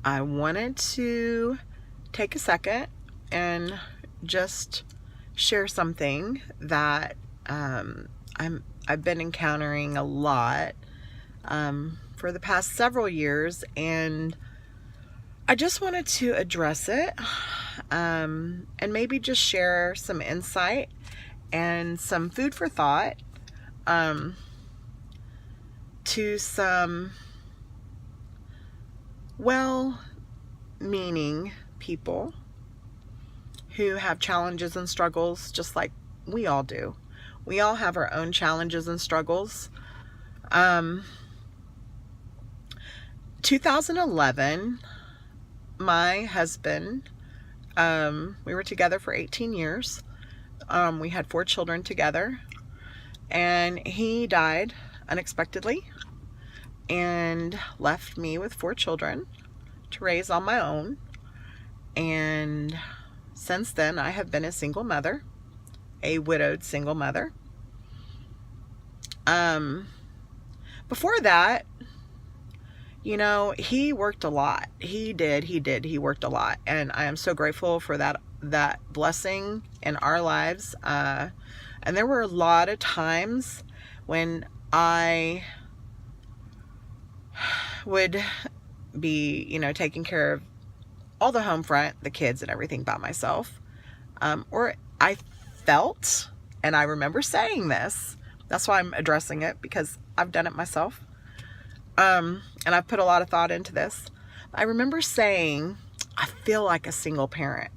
I wanted to take a second and just share something that I've been encountering a lot for the past several years, and I just wanted to address it and maybe just share some insight and some food for thought to some well-meaning people who have challenges and struggles just like we all do. We all have our own challenges and struggles. 2011, my husband, we were together for 18 years. We had 4 children together, and he died unexpectedly and left me with 4 children to raise on my own. And since then, I have been a single mother, a widowed single mother. Before that, he worked a lot. He worked a lot. And I am so grateful for that blessing in our lives. And there were a lot of times when I would be, taking care of all the home front, the kids and everything by myself. Or I felt, and I remember saying this, that's why I'm addressing it, because I've done it myself. And I've put a lot of thought into this. I remember saying, I feel like a single parent.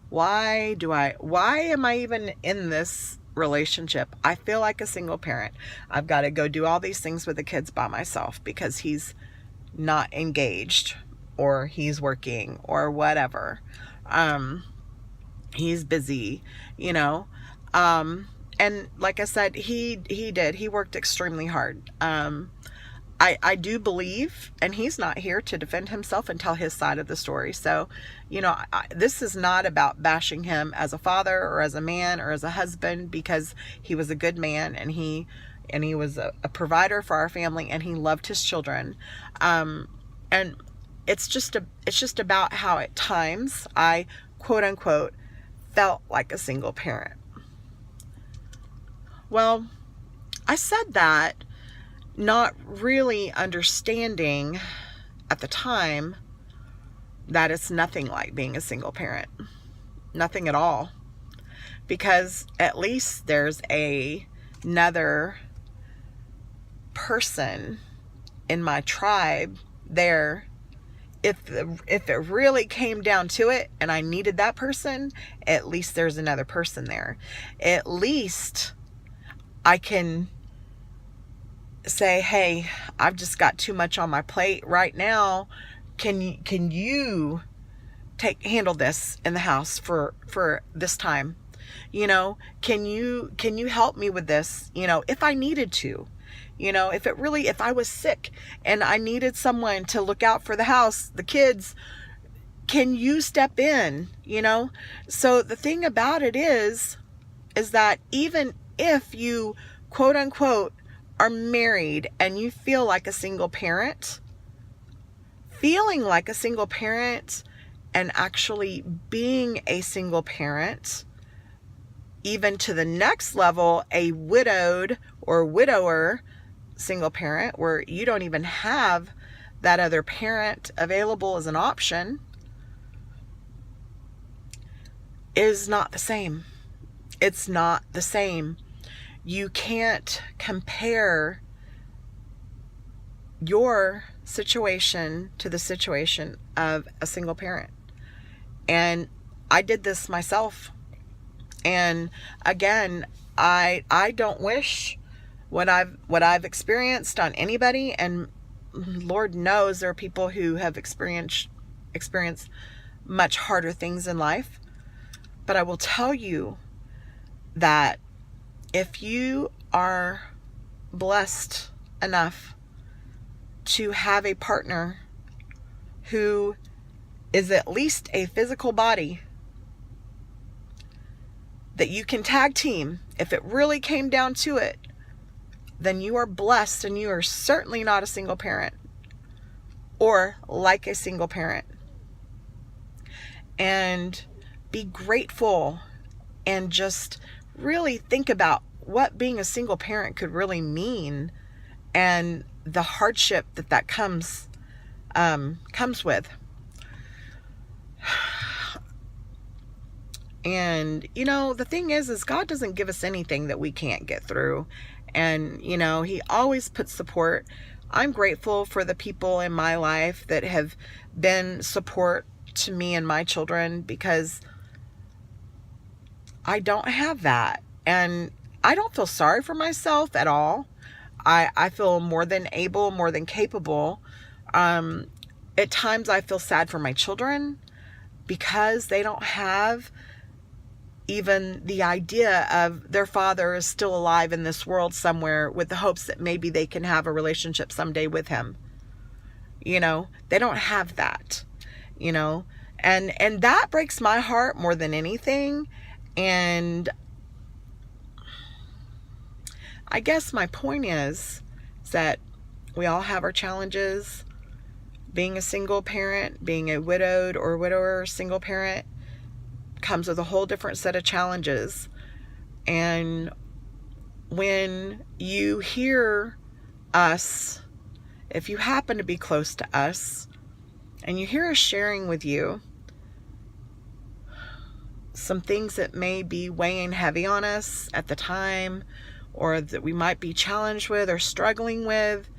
Why am I even in this relationship? I feel like a single parent. I've got to go do all these things with the kids by myself because he's not engaged, or he's working, or whatever. He's busy, and like I said, he worked extremely hard. I do believe, and he's not here to defend himself and tell his side of the story. So, this is not about bashing him as a father or as a man or as a husband, because he was a good man, and he was a provider for our family, and he loved his children. And it's just about how at times I, quote unquote, felt like a single parent. Well, I said that not really understanding at the time that it's nothing like being a single parent. Nothing at all. Because at least there's another person in my tribe there. If it really came down to it and I needed that person, at least there's another person there. At least I can say, hey, I've just got too much on my plate right now. Can you handle this in the house for this time? Can you help me with this? If I needed to, if I was sick and I needed someone to look out for the house, the kids, can you step in? So the thing about it is that even if you, quote unquote, are married and you feel like a single parent, feeling like a single parent and actually being a single parent, even to the next level, a widowed or widower single parent, where you don't even have that other parent available as an option, is not the same. It's not the same. You can't compare your situation to the situation of a single parent. And I did this myself. And again, I don't wish what I've experienced on anybody. And Lord knows there are people who have experienced much harder things in life. But I will tell you that if you are blessed enough to have a partner who is at least a physical body that you can tag team, if it really came down to it, then you are blessed, and you are certainly not a single parent. or like a single parent. And be grateful and just really think about what being a single parent could really mean and the hardship that comes with. And, the thing is God doesn't give us anything that we can't get through. And, he always puts support. I'm grateful for the people in my life that have been support to me and my children, because I don't have that. And I don't feel sorry for myself at all. I feel more than able, more than capable. At times I feel sad for my children because they don't have even the idea of their father is still alive in this world somewhere, with the hopes that maybe they can have a relationship someday with him. They don't have that, and that breaks my heart more than anything. And I guess my point is that we all have our challenges. Being a single parent, being a widowed or widower single parent comes with a whole different set of challenges. And when you hear us, if you happen to be close to us, and you hear us sharing with you some things that may be weighing heavy on us at the time, or that we might be challenged with or struggling with,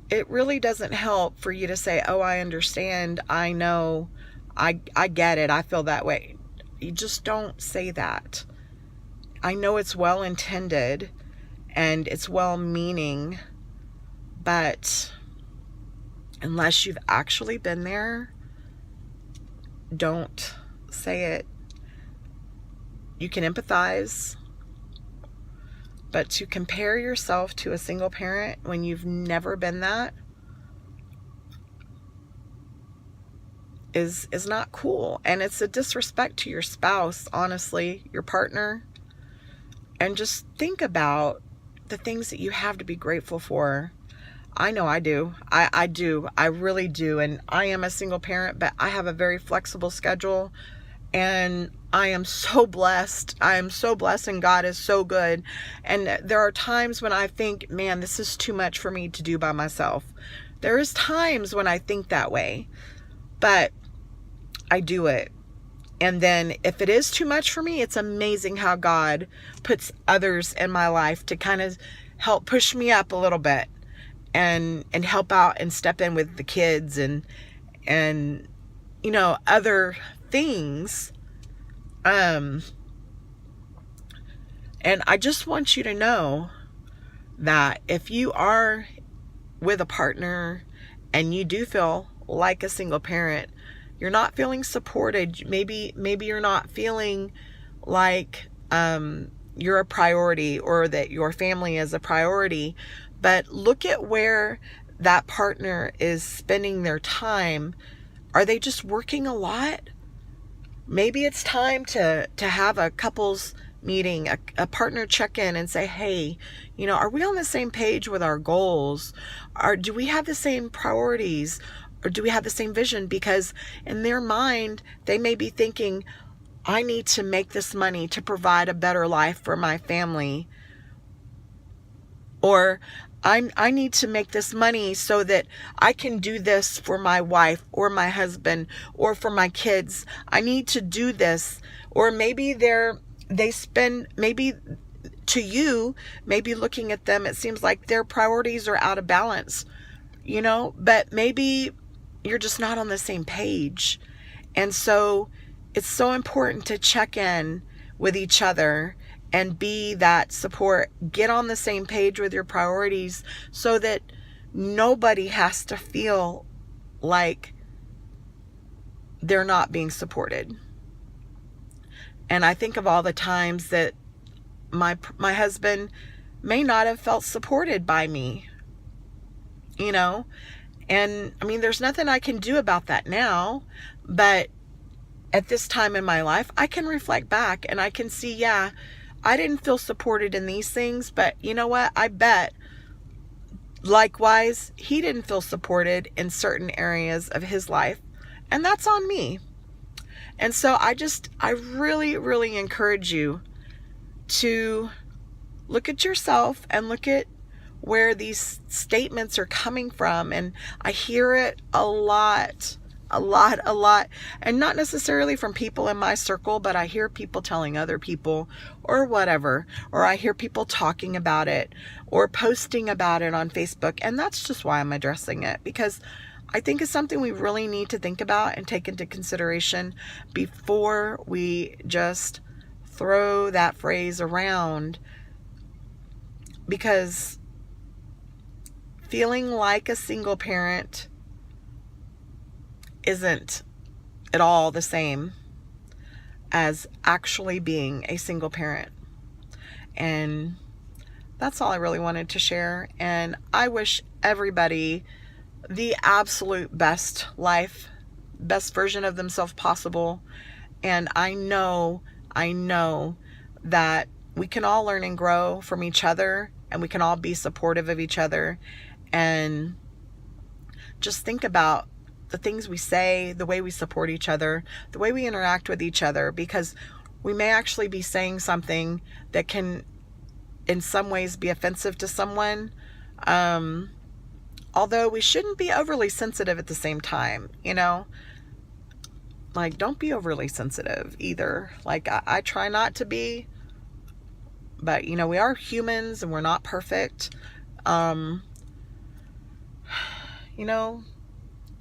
it really doesn't help for you to say, oh, I understand, I know, I get it, I feel that way. You just don't say that. I know it's well intended and it's well meaning, but unless you've actually been there, don't say it. You can empathize, but to compare yourself to a single parent when you've never been that is not cool. And it's a disrespect to your spouse, honestly, your partner. And just think about the things that you have to be grateful for. I know I do. I do. I really do. And I am a single parent, but I have a very flexible schedule. And I am so blessed. I am so blessed, and God is so good. And there are times when I think, man, this is too much for me to do by myself. There is times when I think that way, but I do it. And then if it is too much for me, it's amazing how God puts others in my life to kind of help push me up a little bit and help out and step in with the kids and other things. And I just want you to know that if you are with a partner and you do feel like a single parent, you're not feeling supported, maybe you're not feeling like you're a priority, or that your family is a priority, but look at where that partner is spending their time. Are they just working a lot? Maybe it's time to have a couples meeting, a partner check-in, and say, hey, are we on the same page with our goals? Or do we have the same priorities? Or do we have the same vision? Because in their mind, they may be thinking, I need to make this money to provide a better life for my family. Or I need to make this money so that I can do this for my wife or my husband or for my kids. I need to do this. Or maybe maybe to you, maybe looking at them, it seems like their priorities are out of balance, but maybe you're just not on the same page. And so it's so important to check in with each other and be that support. Get on the same page with your priorities so that nobody has to feel like they're not being supported. And I think of all the times that my husband may not have felt supported by me, and I mean, there's nothing I can do about that now, but at this time in my life, I can reflect back and I can see, yeah, I didn't feel supported in these things, but you know what? I bet Likewise, he didn't feel supported in certain areas of his life, and that's on me. And so I really, really encourage you to look at yourself and look at where these statements are coming from. And I hear it a lot, and not necessarily from people in my circle, but I hear people telling other people or whatever, or I hear people talking about it or posting about it on Facebook. And that's just why I'm addressing it, because I think it's something we really need to think about and take into consideration before we just throw that phrase around, because feeling like a single parent isn't at all the same as actually being a single parent. And that's all I really wanted to share. And I wish everybody the absolute best life, best version of themselves possible. And I know that we can all learn and grow from each other, and we can all be supportive of each other. And just think about the things we say, the way we support each other, the way we interact with each other, because we may actually be saying something that can in some ways be offensive to someone. Although we shouldn't be overly sensitive at the same time, like, don't be overly sensitive either. Like, I try not to be, but we are humans and we're not perfect.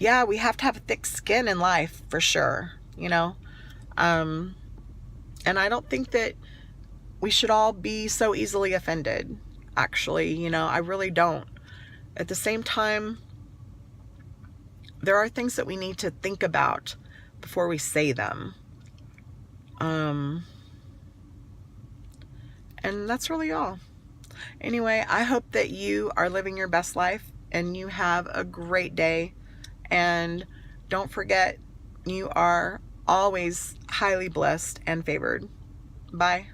Yeah, we have to have a thick skin in life for sure, and I don't think that we should all be so easily offended, actually. I really don't. At the same time, there are things that we need to think about before we say them. And that's really all. Anyway, I hope that you are living your best life and you have a great day. And don't forget, you are always highly blessed and favored. Bye.